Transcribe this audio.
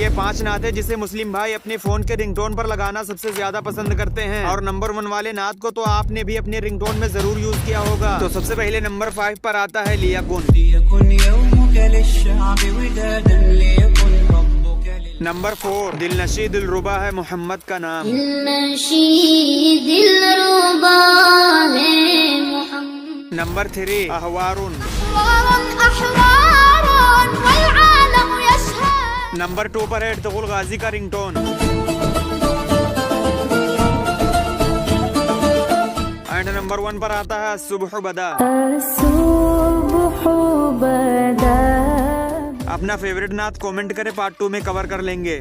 ये 5 नात है जिसे मुस्लिम भाई अपने फोन के रिंगटोन पर लगाना सबसे ज्यादा पसंद करते हैं। और नंबर 1 वाले नात को तो आपने भी अपने रिंगटोन में जरूर यूज किया होगा। तो सबसे पहले नंबर 5 पर आता है लियाकुन। नंबर 4 दिलनशी दिलरुबा है मोहम्मद का नाम। नंबर 3 अहवारुन। नंबर 2 पर है इर्तुगरुल गाजी का रिंगटोन। एंड नंबर 1 पर आता है सुबह बदा। अपना फेवरेट नात कमेंट करें, पार्ट 2 में कवर कर लेंगे।